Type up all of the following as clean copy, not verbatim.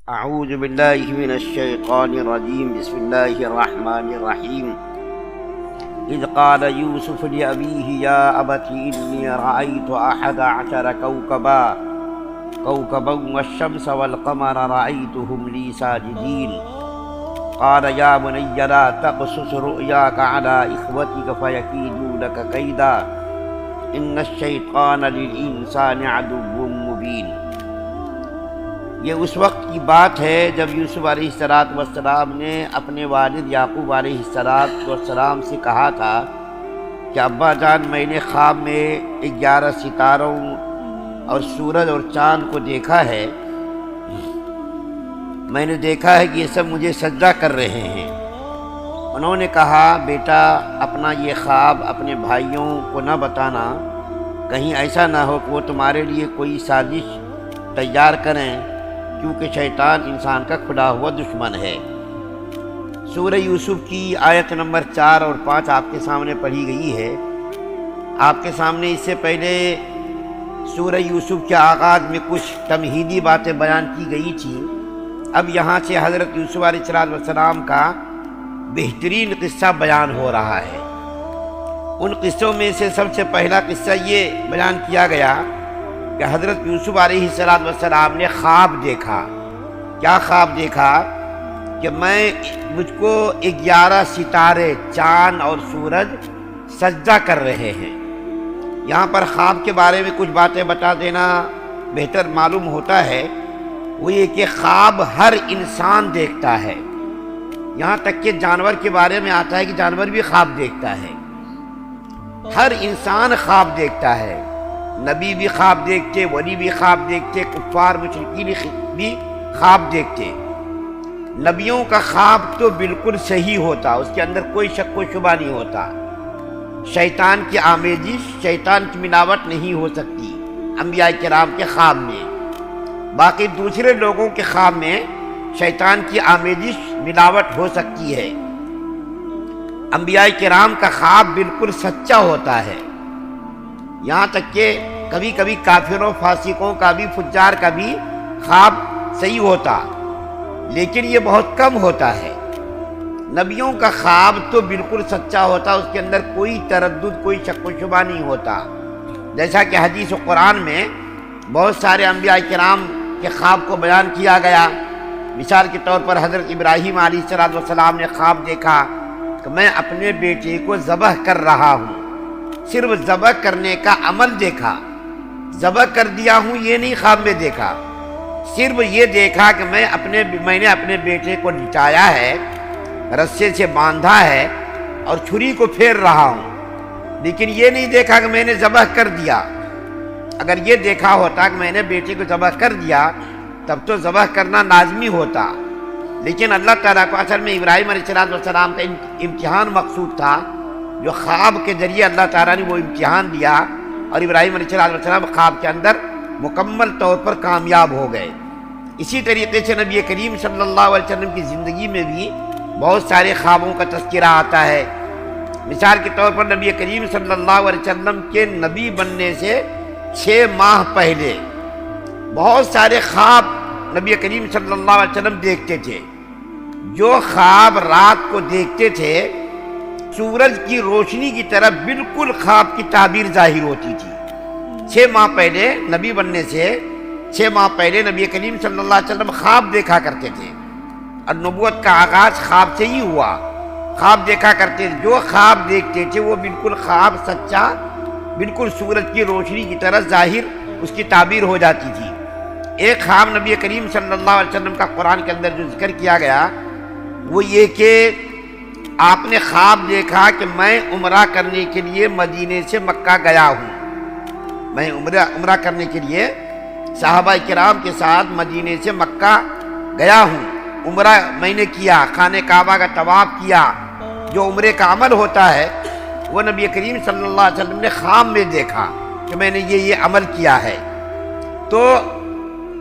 اعوذ باللہ من الشیطان الرجیم بسم اللہ الرحمن الرحیم اذ قال یوسف لأبیہ یا ابت انی رأیت احد عشر کوکبا والشمس والقمر رأیتهم لی ساجدین قال یا بنی لا تقصص رؤیاک علی اخوتک فیکیدوا لک کیدا ان الشیطان للانسان عدو مبین۔ یہ اس وقت کی بات ہے جب یوسف علیہ السلام نے اپنے والد یعقوب علیہ السلام سے کہا تھا کہ ابا جان، میں نے خواب میں 11 ستاروں اور سورج اور چاند کو دیکھا ہے۔ میں نے دیکھا ہے کہ یہ سب مجھے سجدہ کر رہے ہیں۔ انہوں نے کہا، بیٹا اپنا یہ خواب اپنے بھائیوں کو نہ بتانا، کہیں ایسا نہ ہو کہ وہ تمہارے لیے کوئی سازش تیار کریں، کیونکہ شیطان انسان کا کھلا ہوا دشمن ہے۔ سورہ یوسف کی آیت نمبر 4 اور 5 آپ کے سامنے پڑھی گئی ہے۔ آپ کے سامنے اس سے پہلے سورہ یوسف کے آغاز میں کچھ تمہیدی باتیں بیان کی گئی تھیں۔ اب یہاں سے حضرت یوسف علیہ السلام کا بہترین قصہ بیان ہو رہا ہے۔ ان قصوں میں سے سب سے پہلا قصہ یہ بیان کیا گیا کہ حضرت یوسف علیہ السلام نے خواب دیکھا۔ کیا خواب دیکھا؟ کہ مجھ کو 11 ستارے، چاند اور سورج سجدہ کر رہے ہیں۔ یہاں پر خواب کے بارے میں کچھ باتیں بتا دینا بہتر معلوم ہوتا ہے۔ وہ یہ کہ خواب ہر انسان دیکھتا ہے، یہاں تک کہ جانور کے بارے میں آتا ہے کہ جانور بھی خواب دیکھتا ہے۔ ہر انسان خواب دیکھتا ہے، نبی بھی خواب دیکھتے، ولی بھی خواب دیکھتے، کفار مشرکین بھی خواب دیکھتے۔ نبیوں کا خواب تو بالکل صحیح ہوتا، اس کے اندر کوئی شک و شبہ نہیں ہوتا۔ شیطان کی آمیزش، شیطان کی ملاوٹ نہیں ہو سکتی انبیاء کرام کے خواب میں۔ باقی دوسرے لوگوں کے خواب میں شیطان کی آمیزش، ملاوٹ ہو سکتی ہے۔ انبیاء کرام کا خواب بالکل سچا ہوتا ہے، یہاں تک کہ کبھی کبھی کافروں، فاسقوں کا بھی، فجار کا بھی خواب صحیح ہوتا، لیکن یہ بہت کم ہوتا ہے۔ نبیوں کا خواب تو بالکل سچا ہوتا، اس کے اندر کوئی تردد، کوئی شک و شبہ نہیں ہوتا۔ جیسا کہ حدیث و قرآن میں بہت سارے انبیاء کرام کے خواب کو بیان کیا گیا۔ مثال کے طور پر حضرت ابراہیم علیہ السلام نے خواب دیکھا کہ میں اپنے بیٹے کو ذبح کر رہا ہوں۔ صرف ذبح کرنے کا عمل دیکھا، ذبح کر دیا ہوں یہ نہیں خواب میں دیکھا، صرف یہ دیکھا کہ میں نے اپنے بیٹے کو لٹایا ہے، رسے سے باندھا ہے اور چھری کو پھیر رہا ہوں، لیکن یہ نہیں دیکھا کہ میں نے ذبح کر دیا۔ اگر یہ دیکھا ہوتا کہ میں نے بیٹے کو ذبح کر دیا تب تو ذبح کرنا لازمی ہوتا، لیکن اللہ تعالیٰ کو اصل میں ابراہیم علیہ السلام کا امتحان مقصود تھا، جو خواب کے ذریعے اللہ تعالیٰ نے وہ امتحان دیا، اور ابراہیم علیہ السلام خواب کے اندر مکمل طور پر کامیاب ہو گئے۔ اسی طریقے سے نبی کریم صلی اللہ علیہ وسلم کی زندگی میں بھی بہت سارے خوابوں کا تذکرہ آتا ہے۔ مثال کے طور پر نبی کریم صلی اللہ علیہ وسلم کے نبی بننے سے 6 ماہ پہلے بہت سارے خواب نبی کریم صلی اللہ علیہ وسلم دیکھتے تھے۔ جو خواب رات کو دیکھتے تھے، سورج کی روشنی کی طرف بالکل خواب کی تعبیر ظاہر ہوتی تھی۔ 6 ماہ پہلے نبی بننے سے 6 ماہ پہلے نبی کریم صلی اللہ علیہ وسلم خواب دیکھا کرتے تھے، اور نبوت کا آغاز خواب سے ہی ہوا۔ خواب دیکھا کرتے تھے، جو خواب دیکھتے تھے وہ بالکل خواب سچا، بالکل سورج کی روشنی کی طرح ظاہر اس کی تعبیر ہو جاتی تھی۔ ایک خواب نبی کریم صلی اللہ علیہ وسلم کا قرآن کے اندر جو ذکر کیا گیا وہ یہ کہ آپ نے خواب دیکھا کہ میں عمرہ کرنے کے لیے مدینے سے مکہ گیا ہوں۔ میں عمرہ کرنے کے لیے صحابہ کرام کے ساتھ مدینے سے مکہ گیا ہوں، عمرہ میں نے کیا، خانہ کعبہ کا طواف کیا۔ جو عمرے کا عمل ہوتا ہے وہ نبی کریم صلی اللہ علیہ وسلم نے خواب میں دیکھا کہ میں نے یہ عمل کیا ہے۔ تو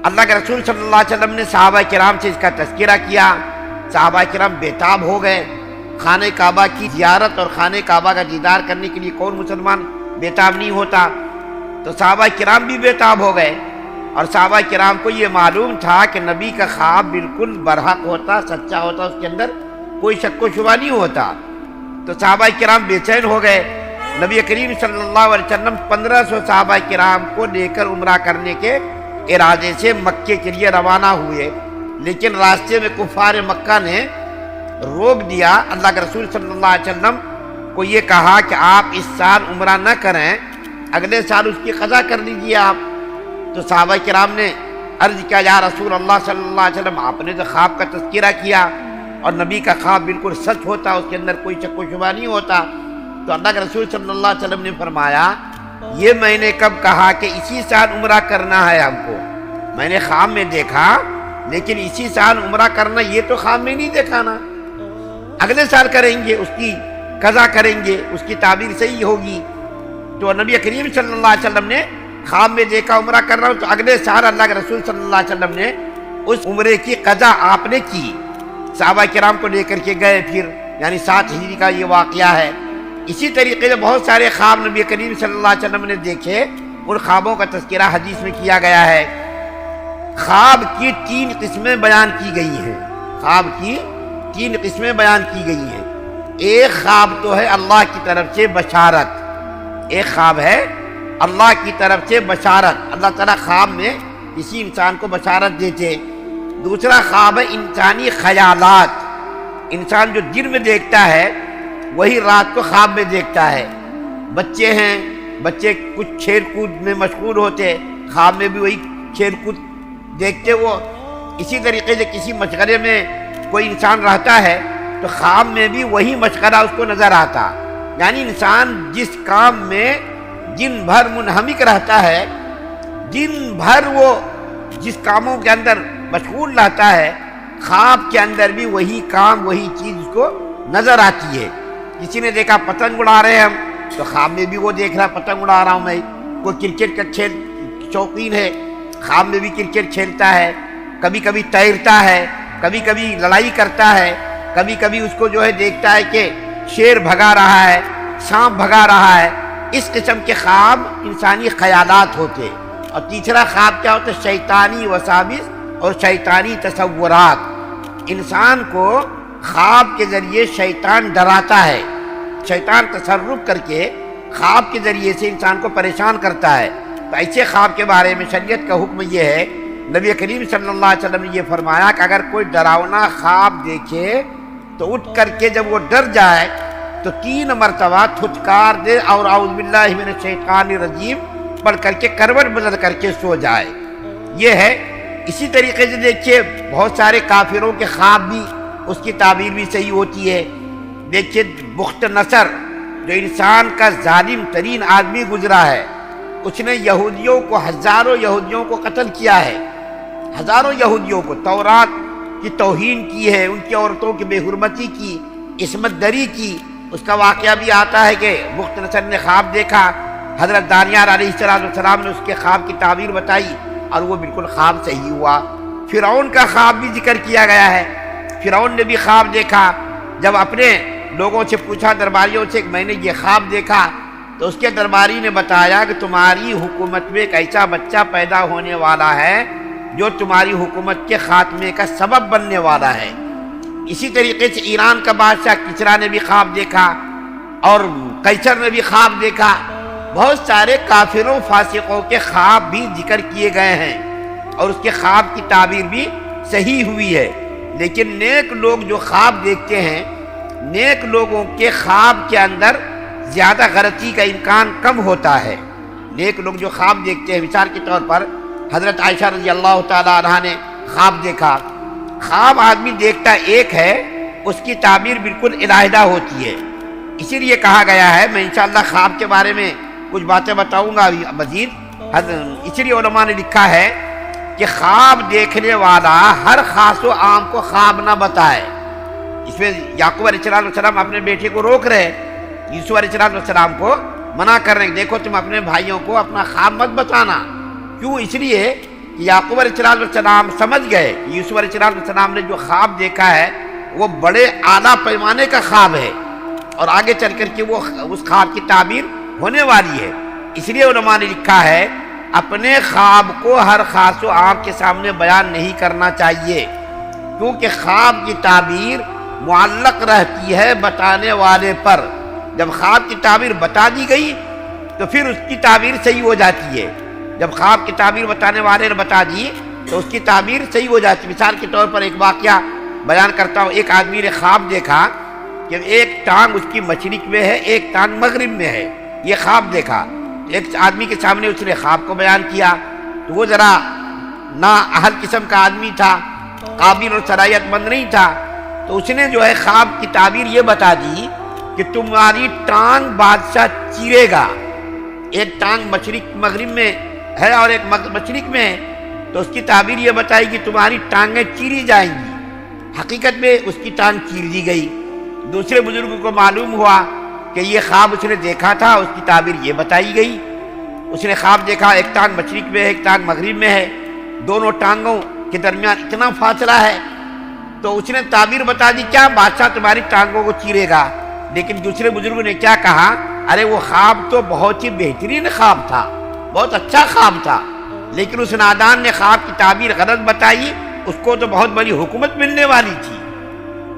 اللہ کے رسول صلی اللہ علیہ وسلم نے صحابہ کرام سے اس کا تذکرہ کیا۔ صحابہ کرام بےتاب ہو گئے۔ خانہ کعبہ کی زیارت اور خانہ کعبہ کا دیدار کرنے کے لیے کون مسلمان بےتاب نہیں ہوتا؟ تو صحابہ کرام بھی بےتاب ہو گئے۔ اور صحابہ کرام کو یہ معلوم تھا کہ نبی کا خواب بالکل برحق ہوتا، سچا ہوتا، اس کے اندر کوئی شک و شبہ نہیں ہوتا۔ تو صحابہ کرام بے چین ہو گئے۔ نبی کریم صلی اللہ علیہ وسلم 1500 صحابہ کرام کو لے کر عمرہ کرنے کے ارادے سے مکے کے لیے روانہ ہوئے، لیکن راستے میں کفار مکہ نے روک دیا۔ اللہ کے رسول صلی اللہ علیہ وسلم کو یہ کہا کہ آپ اس سال عمرہ نہ کریں، اگلے سال اس کی قضا کر لیجیے آپ۔ تو صحابہ کرام نے عرض کیا، یا رسول اللہ صلی اللہ علیہ وسلم، آپ نے تو خواب کا تذکرہ کیا اور نبی کا خواب بالکل سچ ہوتا، اس کے اندر کوئی شک و شبہ نہیں ہوتا۔ تو اللہ کے رسول صلی اللہ علیہ وسلم نے فرمایا، یہ میں نے کب کہا کہ اسی سال عمرہ کرنا ہے ہم کو؟ میں نے خواب میں دیکھا، لیکن اسی سال عمرہ کرنا یہ تو خواب میں نہیں دیکھا نا، اگلے سال کریں گے، اس کی قضا کریں گے، اس کی تعبیر صحیح ہوگی۔ تو نبی کریم صلی اللہ علیہ وسلم نے خواب میں دیکھا عمرہ کر رہا ہوں، تو اگلے سال اللہ کے رسول صلی اللہ علیہ وسلم نے اس عمرے کی قضا آپ نے کی، صحابہ کرام کو لے کر کے گئے پھر، یعنی 7 ہجری کا یہ واقعہ ہے۔ اسی طریقے سے بہت سارے خواب نبی کریم صلی اللہ علیہ وسلم نے دیکھے، ان خوابوں کا تذکرہ حدیث میں کیا گیا ہے۔ خواب کی 3 قسمیں بیان کی گئی ہیں، خواب کی 3 قسمیں بیان کی گئی ہیں۔ ایک خواب تو ہے اللہ کی طرف سے بشارت، ایک خواب ہے اللہ کی طرف سے بشارت، اللہ تعالیٰ خواب میں کسی انسان کو بشارت دیتے۔ دوسرا خواب ہے انسانی خیالات، انسان جو دن میں دیکھتا ہے وہی رات کو خواب میں دیکھتا ہے۔ بچے ہیں، بچے کچھ کھیل کود میں مشغول ہوتے، خواب میں بھی وہی کھیل کود دیکھتے وہ۔ اسی طریقے سے کسی مشغلے میں کوئی انسان رہتا ہے تو خواب میں بھی وہی مشغلہ اس کو نظر آتا، یعنی انسان جس کام میں دن بھر منہمک رہتا ہے، دن بھر وہ جس کاموں کے اندر مشغول رہتا ہے، خواب کے اندر بھی وہی کام وہی چیز اس کو نظر آتی ہے۔ کسی نے دیکھا پتنگ اڑا رہے ہیں ہم، تو خواب میں بھی وہ دیکھ رہا پتنگ اڑا رہا ہوں میں۔ کوئی کرکٹ کا کھیل شوقین ہے، خواب میں بھی کرکٹ کھیلتا ہے، کبھی کبھی تیرتا ہے، کبھی کبھی لڑائی کرتا ہے، کبھی کبھی اس کو جو ہے دیکھتا ہے کہ شیر بھگا رہا ہے، سانپ بھگا رہا ہے۔ اس قسم کے خواب انسانی خیالات ہوتے۔ اور تیسرا خواب کیا ہوتا ہے؟ شیطانی وساوس اور شیطانی تصورات۔ انسان کو خواب کے ذریعے شیطان ڈراتا ہے، شیطان تصرف کر کے خواب کے ذریعے سے انسان کو پریشان کرتا ہے۔ تو ایسے خواب کے بارے میں شریعت کا حکم یہ ہے، نبی کریم صلی اللہ علیہ وسلم نے یہ فرمایا کہ اگر کوئی ڈراؤنا خواب دیکھے تو اٹھ کر کے جب وہ ڈر جائے تو 3 مرتبہ تھتکار دے اور اعوذ باللہ من الشیطان الرجیم پڑھ کر کے کروٹ بدل کر کے سو جائے، یہ ہے۔ اسی طریقے سے دیکھیے بہت سارے کافروں کے خواب بھی اس کی تعبیر بھی صحیح ہوتی ہے۔ دیکھیے بخت نصر جو انسان کا ظالم ترین آدمی گزرا ہے، اس نے یہودیوں کو، ہزاروں یہودیوں کو قتل کیا ہے، ہزاروں یہودیوں کو، تورات کی توہین کی ہے، ان کی عورتوں کی بے حرمتی کی، عصمت دری کی۔ اس کا واقعہ بھی آتا ہے کہ بخت نصر نے خواب دیکھا، حضرت دانیال علیہ السلام نے اس کے خواب کی تعبیر بتائی اور وہ بالکل خواب صحیح ہوا۔ فرعون کا خواب بھی ذکر کیا گیا ہے، فرعون نے بھی خواب دیکھا، جب اپنے لوگوں سے پوچھا، درباریوں سے، کہ میں نے یہ خواب دیکھا، تو اس کے درباری نے بتایا کہ تمہاری حکومت میں ایک ایسا بچہ پیدا ہونے والا ہے جو تمہاری حکومت کے خاتمے کا سبب بننے والا ہے۔ اسی طریقے سے ایران کا بادشاہ کسریٰ نے بھی خواب دیکھا اور قیصر نے بھی خواب دیکھا۔ بہت سارے کافروں فاسقوں کے خواب بھی ذکر کیے گئے ہیں اور اس کے خواب کی تعبیر بھی صحیح ہوئی ہے۔ لیکن نیک لوگ جو خواب دیکھتے ہیں، نیک لوگوں کے خواب کے اندر زیادہ غلطی کا امکان کم ہوتا ہے۔ نیک لوگ جو خواب دیکھتے ہیں، مثال کے طور پر حضرت عائشہ رضی اللہ تعالیٰ عنہا نے خواب دیکھا۔ خواب آدمی دیکھتا ایک ہے، اس کی تعبیر بالکل علیحدہ ہوتی ہے۔ اسی لیے کہا گیا ہے، میں انشاءاللہ خواب کے بارے میں کچھ باتیں بتاؤں گا ابھی مزید۔ اسی لیے علماء نے لکھا ہے کہ خواب دیکھنے والا ہر خاص و عام کو خواب نہ بتائے۔ اس میں یعقوب علیہ السلام اپنے بیٹے کو روک رہے، یوسف علیہ السلام کو منع کر رہے ہیں، دیکھو تم اپنے بھائیوں کو اپنا خواب مت بتانا۔ کیوں؟ اس لیے کہ یعقوب علیہ السلام سمجھ گئے کہ یوسف علیہ السلام نے جو خواب دیکھا ہے وہ بڑے اعلیٰ پیمانے کا خواب ہے اور آگے چل کر کے وہ اس خواب کی تعبیر ہونے والی ہے۔ اس لیے علماء نے لکھا ہے اپنے خواب کو ہر خاص و عام کے سامنے بیان نہیں کرنا چاہیے، کیونکہ خواب کی تعبیر معلق رہتی ہے بتانے والے پر۔ جب خواب کی تعبیر بتا دی گئی تو پھر اس کی تعبیر صحیح ہو جاتی ہے۔ جب خواب کی تعبیر بتانے والے نے بتا دی تو اس کی تعبیر صحیح ہو جاتی ہے۔ مثال کے طور پر ایک واقعہ بیان کرتا ہوں۔ ایک آدمی نے خواب دیکھا کہ ایک ٹانگ اس کی مشرق میں ہے، ایک ٹانگ مغرب میں ہے۔ یہ خواب دیکھا، ایک آدمی کے سامنے اس نے خواب کو بیان کیا تو وہ ذرا نا اہل قسم کا آدمی تھا، قابل اور صلاحیت مند نہیں تھا، تو اس نے جو ہے خواب کی تعبیر یہ بتا دی کہ تمہاری ٹانگ بادشاہ چیرے گا۔ ایک ٹانگ مشرق مغرب میں ہے اور ایک مشرق میں ہے، تو اس کی تعبیر یہ بتائی کہ تمہاری ٹانگیں چیری جائیں گی۔ حقیقت میں اس کی ٹانگ چیر دی گئی۔ دوسرے بزرگ کو معلوم ہوا کہ یہ خواب اس نے دیکھا تھا، اس کی تعبیر یہ بتائی گئی۔ اس نے خواب دیکھا ایک ٹانگ مشرق میں ہے، ایک ٹانگ مغرب میں ہے، دونوں ٹانگوں کے درمیان اتنا فاصلہ ہے، تو اس نے تعبیر بتا دی کیا بادشاہ تمہاری ٹانگوں کو چیرے گا۔ لیکن دوسرے بزرگ نے کیا کہا، ارے وہ خواب تو بہت ہی بہترین خواب تھا، بہت اچھا خواب تھا، لیکن اس نادان نے خواب کی تعبیر غلط بتائی۔ اس کو تو بہت بڑی حکومت ملنے والی تھی،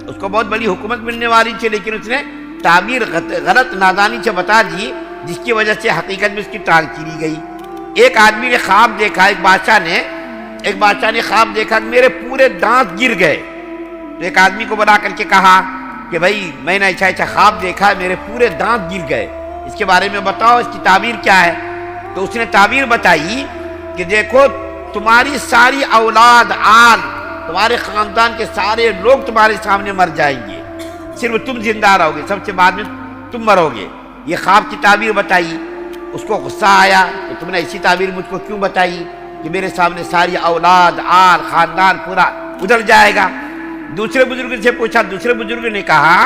اس کو بہت بڑی حکومت ملنے والی تھی، لیکن اس نے تعبیر غلط نادانی سے بتا دی، جس کی وجہ سے حقیقت میں اس کی ٹانگ چیری گئی۔ ایک آدمی نے خواب دیکھا، ایک بادشاہ نے خواب دیکھا کہ میرے پورے دانت گر گئے۔ تو ایک آدمی کو بلا کر کے کہا کہ بھائی میں نے ایسا خواب دیکھا، میرے پورے دانت گر گئے، اس کے بارے میں بتاؤ، اس کی تعبیر کیا ہے؟ تو اس نے تعبیر بتائی کہ دیکھو تمہاری ساری اولاد آل، تمہارے خاندان کے سارے لوگ تمہارے سامنے مر جائیں گے، صرف تم زندہ رہو گے، سب سے بعد میں تم مرو گے۔ یہ خواب کی تعبیر بتائی۔ اس کو غصہ آیا کہ تم نے ایسی تعبیر مجھ کو کیوں بتائی کہ میرے سامنے ساری اولاد آل خاندان پورا ادھر جائے گا۔ دوسرے بزرگ سے پوچھا، دوسرے بزرگ نے کہا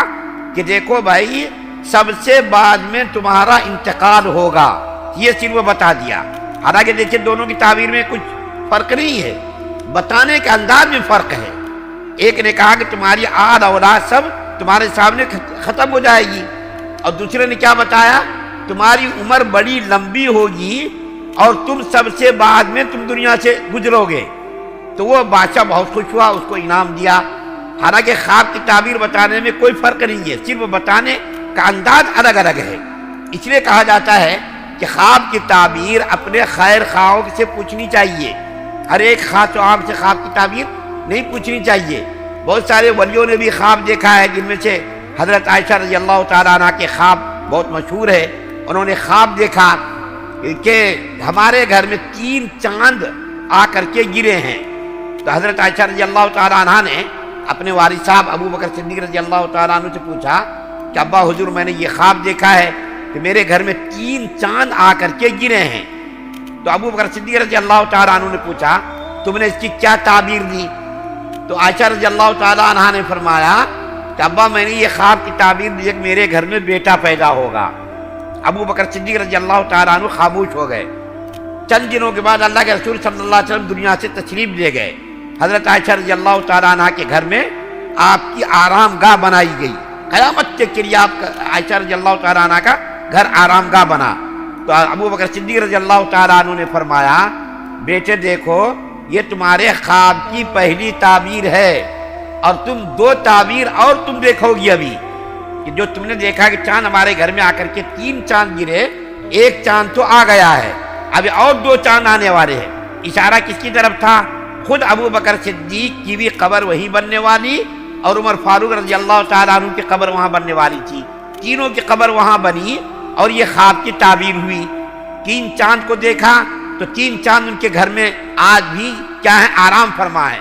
کہ دیکھو بھائی سب سے بعد میں تمہارا انتقال ہوگا، یہ صرف بتا دیا۔ حالانکہ دیکھیں دونوں کی تعبیر میں کچھ فرق نہیں ہے، بتانے کے انداز میں فرق ہے۔ ایک نے کہا کہ تمہاری آل اولاد سب تمہارے سامنے ختم ہو جائے گی، اور دوسرے نے کیا بتایا، تمہاری عمر بڑی لمبی ہوگی اور تم سب سے بعد میں تم دنیا سے گزرو گے۔ تو وہ بادشاہ بہت خوش ہوا، اس کو انعام دیا۔ حالانکہ خواب کی تعبیر بتانے میں کوئی فرق نہیں ہے، صرف بتانے کا انداز الگ الگ ہے۔ اس لیے کہا جاتا ہے کہ خواب کی تعبیر اپنے خیر خواہوں سے پوچھنی چاہیے، ہر ایک خاص و عام سے خواب کی تعبیر نہیں پوچھنی چاہیے۔ بہت سارے ولیوں نے بھی خواب دیکھا ہے، جن میں سے حضرت عائشہ رضی اللہ تعالیٰ عنہ کے خواب بہت مشہور ہے۔ انہوں نے خواب دیکھا کہ ہمارے گھر میں 3 چاند آ کر کے گرے ہیں۔ تو حضرت عائشہ رضی اللہ تعالیٰ عنہ نے اپنے والد صاحب ابو بکر صدیق رضی اللہ تعالیٰ عنہ سے پوچھا کہ ابا حضور میں نے یہ خواب دیکھا ہے کہ میرے گھر میں 3 چاند آ کر کے گرے ہیں۔ تو ابو بکر صدیق رضی اللہ تعالیٰ عنہ نے پوچھا تم نے اس کی کیا تعبیر دی؟ تو عائشہ رضی اللہ تعالیٰ عنہ نے فرمایا کہ ابا میں نے یہ خواب کی تعبیر دی کہ میرے گھر میں بیٹا پیدا ہوگا۔ ابو بکر صدیق رضی اللہ تعالیٰ عنہ خاموش ہو گئے۔ چند دنوں کے بعد اللہ کے رسول صلی اللہ علیہ وسلم دنیا سے تشریف لے گئے۔ حضرت عائشہ رضی اللہ تعالیٰ عنہ کے گھر میں آپ کی آرام گاہ بنائی گئی، قیامت کے لیے آپ کا عائشہ رضی اللہ تعالیٰ عنہ کا گھر آرام گاہ بنا۔ تو ابو بکر صدیق رضی اللہ تعالیٰ عنہ نے فرمایا بیٹے دیکھو یہ تمہارے خواب کی پہلی تعبیر ہے، اور تم 2 تعبیر اور تم دیکھو گی ابھی، کہ جو تم نے دیکھا کہ چاند ہمارے گھر میں آ کر کے 3 چاند گرے، ایک چاند تو آ گیا ہے، ابھی اور 2 چاند آنے والے ہیں۔ اشارہ کس کی طرف تھا؟ خود ابو بکر صدیق کی بھی قبر وہیں بننے والی، اور عمر فاروق رضی اللہ تعالیٰ عنہ کی قبر وہاں بننے والی تھی۔ تینوں کی قبر وہاں بنی اور یہ خواب کی تعبیر ہوئی۔ 3 چاند کو دیکھا تو 3 چاند ان کے گھر میں آج بھی کیا ہے؟ آرام فرما ہے۔